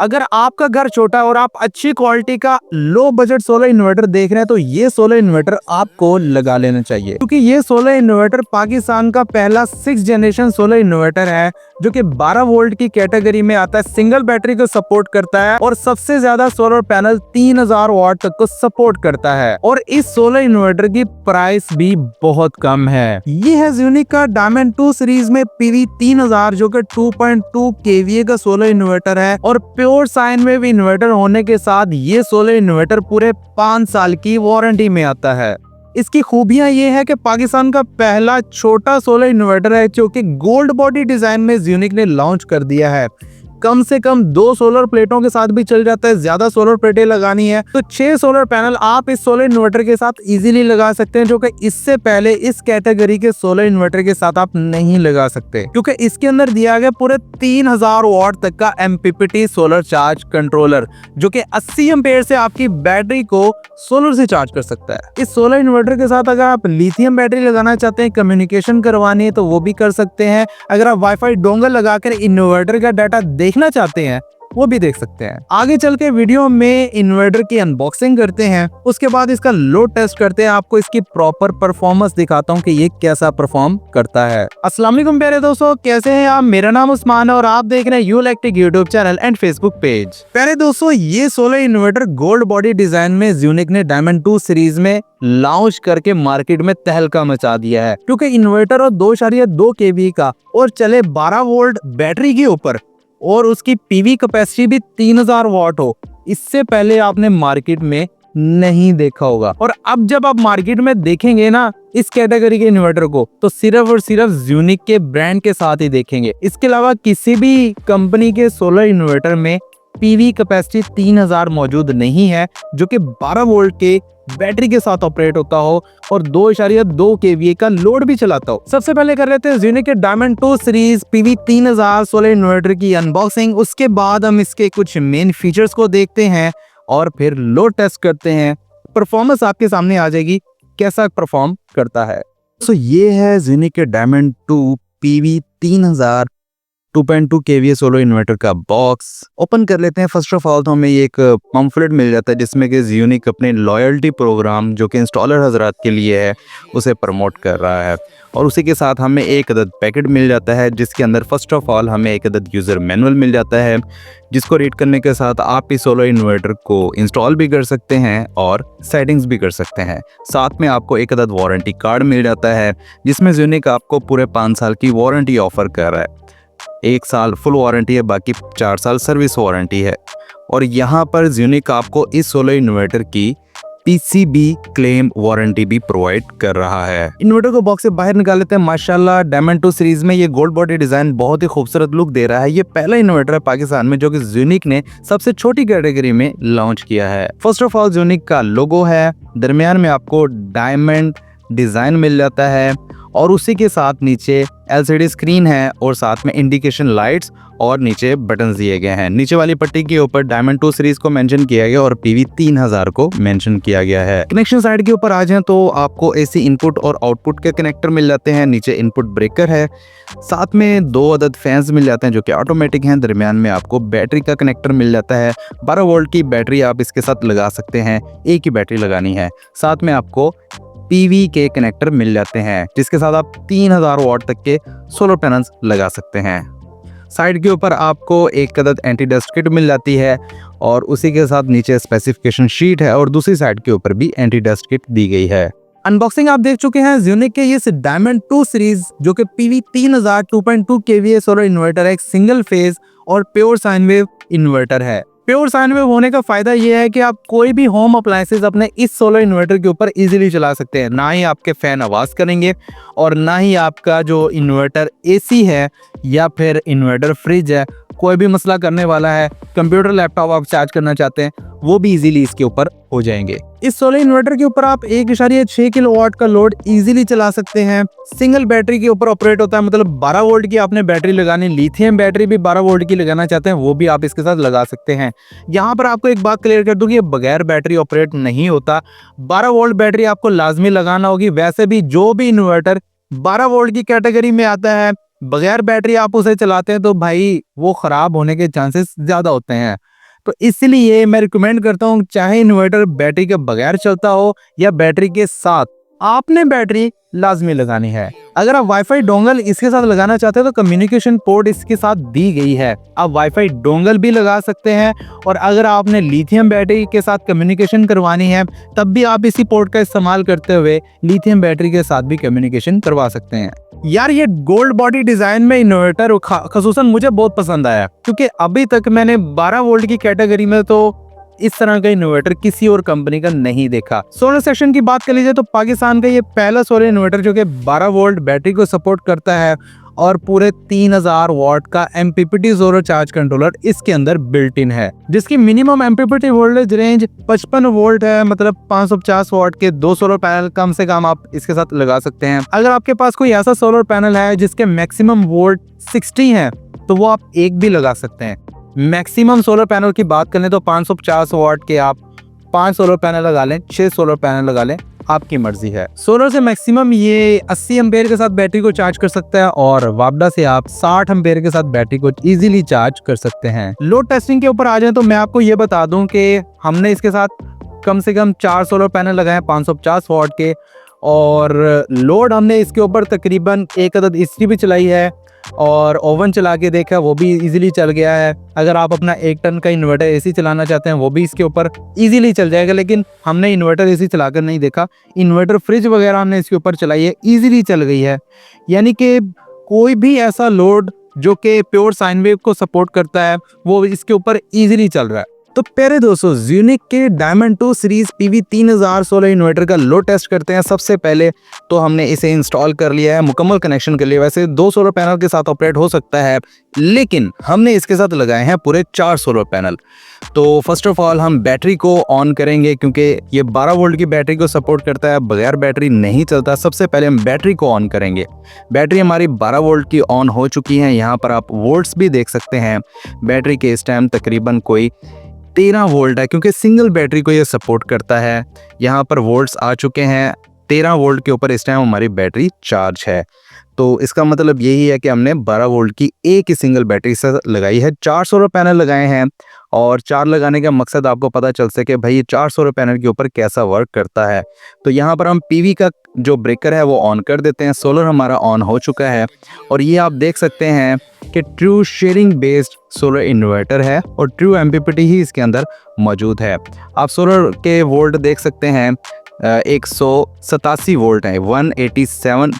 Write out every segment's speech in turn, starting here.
अगर आपका घर छोटा है और आप अच्छी क्वालिटी का लो बजट सोलर इन्वर्टर देख रहे हैं तो ये सोलर इन्वर्टर आपको लगा लेना चाहिए, क्योंकि ये सोलर इन्वर्टर पाकिस्तान का पहला 6th जनरेशन सोलर इन्वर्टर है जो कि 12 वोल्ट की कैटेगरी में आता है, सिंगल बैटरी को सपोर्ट करता है और सबसे ज्यादा सोलर पैनल 3000 वाट तक को सपोर्ट करता है। और इस सोलर इन्वर्टर की प्राइस भी बहुत कम है। ये है ज़्यूनिक का डायमंड 2 सीरीज में PV 3000 जो कि 2.2 kVA का सोलर इन्वर्टर है और प्योर साइन वेव इन्वर्टर होने के साथ ये सोलर इन्वर्टर पूरे 5 साल की वारंटी में आता है। इसकी खूबियां ये है कि पाकिस्तान का पहला छोटा सोलर इन्वर्टर है जो कि गोल्ड बॉडी डिजाइन में ज़्यूनिक ने लॉन्च कर दिया है। कम से कम 2 सोलर प्लेटों के साथ भी चल जाता है। ज्यादा सोलर प्लेटें लगानी है तो 6 सोलर पैनल आप इस सोलर इन्वर्टर के साथ इजीली लगा सकते हैं, जो कि इससे पहले इस कैटेगरी के सोलर इन्वर्टर के साथ आप नहीं लगा सकते, क्योंकि इसके अंदर दिया गया पूरे 3000 वाट तक का MPPT सोलर चार्ज कंट्रोलर, जो कि 80 एम्पेयर से आपकी बैटरी को सोलर से चार्ज कर सकता है। इस सोलर इन्वर्टर के साथ अगर आप लिथियम बैटरी लगाना चाहते हैं, कम्युनिकेशन करवानी है तो वो भी कर सकते हैं। अगर आप वाईफाई डोंगल लगाकर इन्वर्टर का डाटा देखना चाहते हैं वो भी देख सकते हैं। आगे चल के वीडियो में इन्वर्टर की अनबॉक्सिंग करते हैं, उसके बाद इसका लोड टेस्ट करते हैं, आपको इसकी प्रॉपर परफॉर्मेंस दिखाता हूं कि ये कैसा परफॉर्म करता है। अस्सलाम वालेकुम प्यारे दोस्तों, कैसे हैं आप? मेरा नाम उस्मान है और आप देख रहे हैं Ulectric YouTube channel and Facebook page. प्यारे दोस्तों, ये solar inverter gold body design में ज़्यूनिक ने डायमंड 2 सीरीज में लॉन्च करके मार्केट में तहलका मचा दिया है, क्योंकि इन्वर्टर और 2.2 kVA का और चले 12 वोल्ट बैटरी के ऊपर और उसकी PV कैपेसिटी भी 3000 वाट हो, इससे पहले आपने मार्केट में नहीं देखा होगा। और अब जब आप मार्केट में देखेंगे ना इस कैटेगरी के इन्वर्टर को, तो सिर्फ और सिर्फ ज़्यूनिक के ब्रांड के साथ ही देखेंगे। इसके अलावा किसी भी कंपनी के सोलर इन्वर्टर में PV कैपेसिटी 3000 मौजूद नहीं है, जो कि 12 वोल्ट के बैटरी के साथ ऑपरेट होता हो और 2.2 kVA का लोड भी चलाता हो। सबसे पहले कर लेते हैं ज़्यूनिक के diamond 2 series PV 3000 solar inverter की अनबॉक्सिंग। उसके बाद हम इसके कुछ मेन फीचर्स को देखते हैं और फिर लोड टेस्ट करते हैं। परफॉर्मेंस आपके सामने आ जाएगी कैसा परफॉर्म करता है। तो ये है ज़्यूनिक के diamond 2 PV 3000 2.2 kVA solar inverter का बॉक्स ओपन कर लेते हैं। फर्स्ट ऑफ ऑल तो हमें ये एक पम्फलेट मिल जाता है जिसमें कि ज़्यूनिक अपने लॉयल्टी प्रोग्राम जो कि इंस्टॉलर हजरात के लिए है उसे प्रमोट कर रहा है, और उसी के साथ हमें एक अदद पैकेट मिल जाता है जिसके अंदर फर्स्ट ऑफ ऑल हमें एक अदद यूज़र मैनुअल मिल जाता है, जिसको रीड करने के साथ आप इस सोलर इन्वर्टर को इंस्टॉल भी कर सकते हैं और सेटिंग्स भी कर सकते हैं। साथ में आपको एक अदद वारंटी कार्ड मिल जाता है जिसमें ज़्यूनिक आपको पूरे 5 साल की वारंटी ऑफर कर रहा है। 1 साल फुल वारंटी है, बाकी 4 साल सर्विस वारंटी है। और यहाँ पर ज़्यूनिक आपको इस सोलर इन्वर्टर की PCB क्लेम वारंटी भी प्रोवाइड कर रहा है। इन्वर्टर को बॉक्स से बाहर निकाल लेते हैं। माशाल्लाह डायमंड 2 सीरीज में ये गोल्ड बॉडी डिजाइन बहुत ही खूबसूरत लुक दे रहा है। ये पहला इन्वर्टर है पाकिस्तान में जो कि ज़्यूनिक ने सबसे छोटी कैटेगरी में लॉन्च किया है। फर्स्ट ऑफ ऑल ज़्यूनिक का लोगो है, दरमियान में आपको डायमंड डिजाइन मिल जाता है और उसी के साथ नीचे LCD स्क्रीन है और साथ में इंडिकेशन लाइट्स और नीचे बटन दिए गए हैं। नीचे वाली पट्टी के ऊपर डायमंड 2 सीरीज को मेंशन किया गया और PV 3000 को मेंशन किया गया है। कनेक्शन साइड के ऊपर आ जाएं तो आपको AC इनपुट और आउटपुट के कनेक्टर मिल जाते हैं। नीचे इनपुट ब्रेकर है, साथ में 2 अदद फैंस मिल जाते हैं जो कि ऑटोमेटिक हैं। दरमियान में आपको बैटरी का कनेक्टर मिल जाता है। 12 वोल्ट की बैटरी आप इसके साथ लगा सकते हैं, एक ही बैटरी लगानी है। साथ में आपको PV के कनेक्टर मिल जाते हैं जिसके साथ आप 3000 वाट तक के सोलर पैनल्स लगा सकते हैं। साइड के ऊपर आपको एक अदद एंटी डस्ट किट मिल जाती है और उसी के साथ नीचे स्पेसिफिकेशन शीट है और दूसरी साइड के ऊपर भी एंटी डस्ट किट दी गई है। अनबॉक्सिंग आप देख चुके हैं ज़्यूनिक के ये डायमंड 2 सीरीज जो कि PV 3000 2.2 kVA सोलर इन्वर्टर है, एक सिंगल फेज और प्योर साइन वेव इन्वर्टर है। प्योर साइन वेव होने का फायदा ये है कि आप कोई भी होम अप्लायंसेस अपने इस सोलर इन्वर्टर के ऊपर इजीली चला सकते हैं। ना ही आपके फैन आवाज़ करेंगे और ना ही आपका जो इन्वर्टर AC है या फिर इन्वर्टर फ्रिज है कोई भी मसला करने वाला है। कंप्यूटर लैपटॉप आप चार्ज करना चाहते हैं वो भी इजीली इसके ऊपर हो जाएंगे। इस सोलर इन्वर्टर के ऊपर आप 1.6 किलोवाट का लोड इजीली चला सकते हैं। सिंगल बैटरी के ऊपर ऑपरेट होता है, मतलब 12 वोल्ट की आपने बैटरी लगानी, लिथियम बैटरी भी 12 वोल्ट की लगाना चाहते हैं वो भी आप इसके साथ लगा सकते हैं। यहाँ पर आपको एक बात क्लियर कर दूं कि ये बगैर बैटरी ऑपरेट नहीं होता। 12 वोल्ट बैटरी आपको लाजमी लगाना होगी। वैसे भी जो भी इन्वर्टर 12 वोल्ट की कैटेगरी में आता है बगैर बैटरी आप उसे चलाते हैं तो भाई वो खराब होने के चांसेस ज्यादा होते हैं। तो इसलिए मैं रिकमेंड करता हूँ, चाहे इन्वर्टर बैटरी के बगैर चलता हो या बैटरी के साथ, आपने बैटरी लाजमी लगानी है। अगर आप वाईफाई डोंगल इसके साथ लगाना चाहते हो तो कम्युनिकेशन पोर्ट इसके साथ दी गई है, आप वाईफाई डोंगल भी लगा सकते हैं। और अगर आपने लिथियम बैटरी के साथ कम्युनिकेशन करवानी है तब भी आप इसी पोर्ट का इस्तेमाल करते हुए लिथियम बैटरी के साथ भी कम्युनिकेशन करवा सकते हैं। यार ये गोल्ड बॉडी डिजाइन में इन्वर्टर खसूसन मुझे बहुत पसंद आया, क्योंकि अभी तक मैंने 12 वोल्ट की कैटेगरी में तो इस तरह का इन्वर्टर किसी और कंपनी का नहीं देखा। सोलर सेक्शन की बात कर लीजिए तो पाकिस्तान का ये पहला सोलर इन्वर्टर जो कि 12 वोल्ट बैटरी को सपोर्ट करता है और पूरे 3000 वॉट का MPPT सोलर चार्ज कंट्रोलर इसके अंदर बिल्ट इन है, जिसकी minimum MPPT voltage range 55 volt है। मतलब 550 वॉट के 2 सोलर पैनल कम से कम आप इसके साथ लगा सकते हैं। अगर आपके पास कोई ऐसा सोलर पैनल है जिसके मैक्सिमम वोल्ट 60 है तो वो आप एक भी लगा सकते हैं। मैक्सिमम सोलर पैनल की बात करें तो 550 वॉट के आप 5 सोलर पैनल लगा लें, 6 सोलर पैनल लगा लें, आपकी मर्जी है। सोलर से मैक्सिमम ये 80 एम्पेयर के साथ बैटरी को चार्ज कर सकता है और वापडा से आप 60 एम्पेयर के साथ बैटरी को इजीली चार्ज कर सकते हैं। लोड टेस्टिंग के ऊपर आ जाए तो मैं आपको ये बता दूं कि हमने इसके साथ कम से कम 4 सोलर पैनल लगाए हैं 550 वॉट के, और लोड हमने इसके ऊपर तकरीबन 1 अदद इस्त्री भी चलाई है और ओवन चला के देखा, वो भी इजीली चल गया है। अगर आप अपना 1 टन का इन्वर्टर एसी चलाना चाहते हैं वो भी इसके ऊपर इजीली चल जाएगा, लेकिन हमने इन्वर्टर एसी चलाकर नहीं देखा। इन्वर्टर फ्रिज वगैरह हमने इसके ऊपर चलाई है, इजीली चल गई है। यानी कि कोई भी ऐसा लोड जो कि प्योर साइन वेव को सपोर्ट करता है वो इसके ऊपर इजीली चल रहा है। तो प्यारे दोस्तों, ज़्यूनिक के diamond 2 series PV 3000 solar inverter का लोड टेस्ट करते हैं। सबसे पहले तो हमने इसे इंस्टॉल कर लिया है, मुकम्मल कनेक्शन कर लिया। वैसे 2 सोलर पैनल के साथ ऑपरेट हो सकता है, लेकिन हमने इसके साथ लगाए हैं पूरे 4 सोलर पैनल। तो फर्स्ट ऑफ ऑल हम बैटरी को ऑन करेंगे, क्योंकि ये 12 वोल्ट की बैटरी को सपोर्ट करता है, बगैर बैटरी नहीं चलता। सबसे पहले हम बैटरी को ऑन करेंगे। बैटरी हमारी 12 वोल्ट की ऑन हो चुकी है। यहाँ पर आप वोल्ट्स भी देख सकते हैं। बैटरी के इस टाइम तकरीबन कोई 13 वोल्ट है, क्योंकि सिंगल बैटरी को ये सपोर्ट करता है। यहाँ पर वोल्ट्स आ चुके हैं 13 वोल्ट के ऊपर इस टाइम हमारी बैटरी चार्ज है। तो इसका मतलब यही है कि हमने 12 वोल्ट की एक ही सिंगल बैटरी से लगाई है। 4 सोलर पैनल लगाए हैं और 4 लगाने का मकसद आपको पता चल सके भाई ये 4 सोलर पैनल के ऊपर कैसा वर्क करता है। तो यहाँ पर हम PV का जो ब्रेकर है वो ऑन कर देते हैं। सोलर हमारा ऑन हो चुका है और ये आप देख सकते हैं कि true sharing based solar inverter है और ट्रू MPPT ही इसके अंदर मौजूद है। आप सोलर के वोल्ट देख सकते हैं 187 वोल्ट है, 187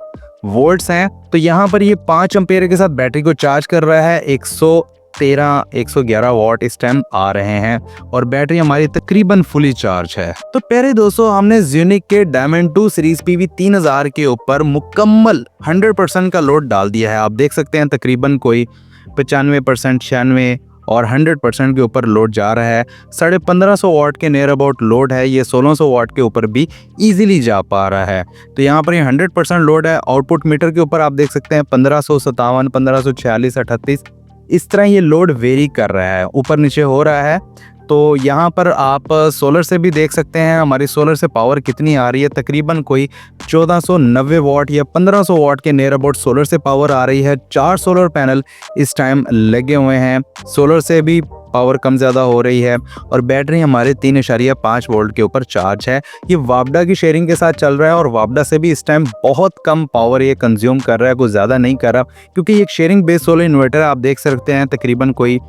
वोल्ट्स हैं। तो यहाँ पर ये 5 एम्पेयर के साथ बैटरी को चार्ज कर रहा है। 111 वॉट इस टाइम आ रहे हैं और बैटरी हमारी तकरीबन फुली चार्ज है। तो प्यारे दोस्तों, हमने ज़्यूनिक के डायमंड 2 सीरीज PV 3000 के ऊपर मुकम्मल 100% का लोड डाल दिया है। आप देख सकते हैं तकरीबन कोई 95%, 96 और 100% के ऊपर लोड जा रहा है। 1550 वॉट के नियर अबाउट लोड है। ये 1600 वॉट के ऊपर भी इजीली जा पा रहा है। तो यहाँ पर ये 100% लोड है। आउटपुट मीटर के ऊपर आप देख सकते हैं 1557, 1546, 38 इस तरह ये लोड वेरी कर रहा है, ऊपर नीचे हो रहा है। तो यहाँ पर आप सोलर से भी देख सकते हैं हमारी सोलर से पावर कितनी आ रही है। तकरीबन कोई 1490 वॉट या 1500 वॉट के नियर अबाउट सोलर से पावर आ रही है। 4 सोलर पैनल इस टाइम लगे हुए हैं। सोलर से भी पावर कम ज़्यादा हो रही है और बैटरी हमारे 3.5 वोल्ट के ऊपर चार्ज है। ये वापडा की शेयरिंग के साथ चल रहा है और वापडा से भी इस टाइम बहुत कम पावर ये कंज्यूम कर रहा है, कुछ ज़्यादा नहीं कर रहा, क्योंकि एक शेयरिंग बेस्ड सोलर इन्वर्टर आप देख सकते हैं तकरीबन कोई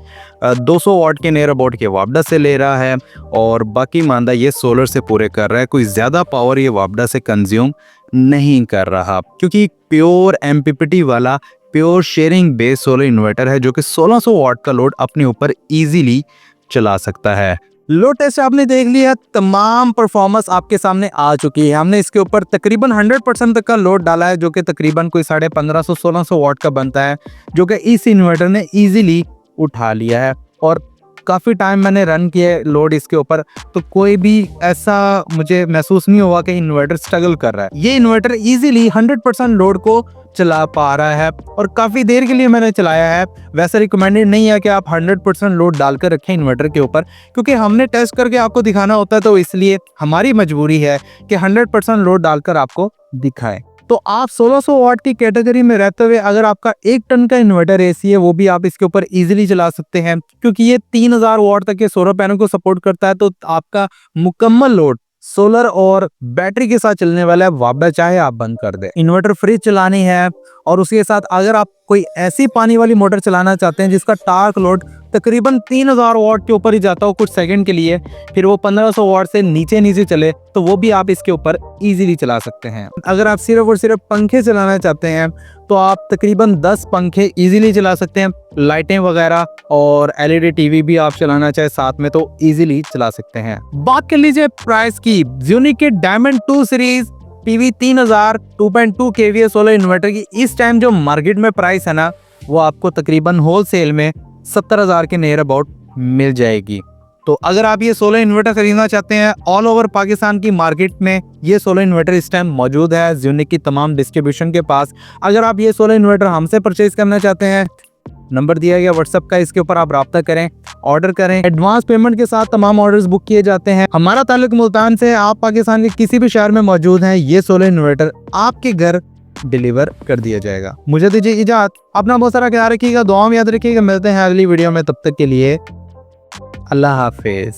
200 वॉट के नियर अबाउट के वापडा से ले रहा है और बाकी मानदा ये सोलर से पूरे कर रहा है। कोई ज़्यादा पावर ये वापडा से कंज्यूम नहीं कर रहा, क्योंकि प्योर MPPT वाला pure sharing base solar inverter है जो कि 1600 वॉट का लोड अपने ऊपर इजीली चला सकता है। लोड टेस्ट आपने देख लिया, तमाम परफॉर्मेंस आपके सामने आ चुकी है। हमने इसके ऊपर तकरीबन 100% तक का लोड डाला है, जो कि तकरीबन कोई 1550-1600 वॉट का बनता है, जो कि इस इन्वर्टर ने इजीली उठा लिया है। और काफ़ी टाइम मैंने रन किया लोड इसके ऊपर, तो कोई भी ऐसा मुझे महसूस नहीं हुआ कि इन्वर्टर स्ट्रगल कर रहा है। ये इन्वर्टर इजीली 100% लोड को चला पा रहा है और काफ़ी देर के लिए मैंने चलाया है। वैसे रिकमेंडेड नहीं है कि आप 100% लोड डालकर रखें इन्वर्टर के ऊपर, क्योंकि हमने टेस्ट करके आपको दिखाना होता है, तो इसलिए हमारी मजबूरी है कि 100% लोड डालकर आपको दिखाएं। तो आप 1600 वाट की कैटेगरी में रहते हुए अगर आपका 1 टन का इन्वर्टर एसी है, वो भी आप इसके ऊपर इजीली चला सकते हैं, क्योंकि ये 3000 वाट तक के सोलर पैनल को सपोर्ट करता है। तो आपका मुकम्मल लोड सोलर और बैटरी के साथ चलने वाला है, वापस चाहे आप बंद कर दें। इन्वर्टर फ्री चलानी है और उसके साथ अगर आप कोई ऐसी पानी वाली मोटर चलाना चाहते हैं जिसका टार्क लोड तकरीबन 3000 वाट के ऊपर ही जाता हो कुछ सेकंड के लिए, फिर वो 1500 वाट से नीचे चले, तो वो भी आप इसके ऊपर इजीली चला सकते हैं। अगर आप सिर्फ और सिर्फ पंखे चलाना चाहते हैं तो आप तकरीबन 10 पंखे इजीली चला सकते हैं। लाइटें वगैरह और एलईडी टीवी भी आप चलाना चाहे साथ में तो इजीली चला सकते हैं। बात कर लीजिए प्राइस की, ज़्यूनिक के diamond 2 series PV 3000 2.2 KVA solar inverter की इस टाइम जो मार्केट में प्राइस है ना, वो आपको तकरीबन होलसेल में 70,000 के नियर अबाउट मिल जाएगी। तो अगर आप ये सोलर इन्वर्टर खरीदना चाहते हैं, ऑल ओवर पाकिस्तान की मार्केट में ये सोलर इन्वर्टर इस टाइम मौजूद है ज़्यूनिक की तमाम डिस्ट्रीब्यूशन के पास। अगर आप ये सोलर इन्वर्टर हमसे परचेज करना चाहते हैं, नंबर दिया गया व्हाट्सएप का, इसके ऊपर आप राब्ता करें, ऑर्डर करें। एडवांस पेमेंट के साथ तमाम ऑर्डर्स बुक किए जाते हैं। हमारा ताल्लुक मुल्तान से, आप पाकिस्तान के किसी भी शहर में मौजूद हैं, ये सोलर इन्वर्टर आपके घर डिलीवर कर दिया जाएगा। मुझे दीजिए इजाजत, अपना बहुत सारा ख्याल रखिएगा, दुआ में याद रखिएगा। मिलते हैं अगली वीडियो में, तब तक के लिए अल्लाह हाफिज।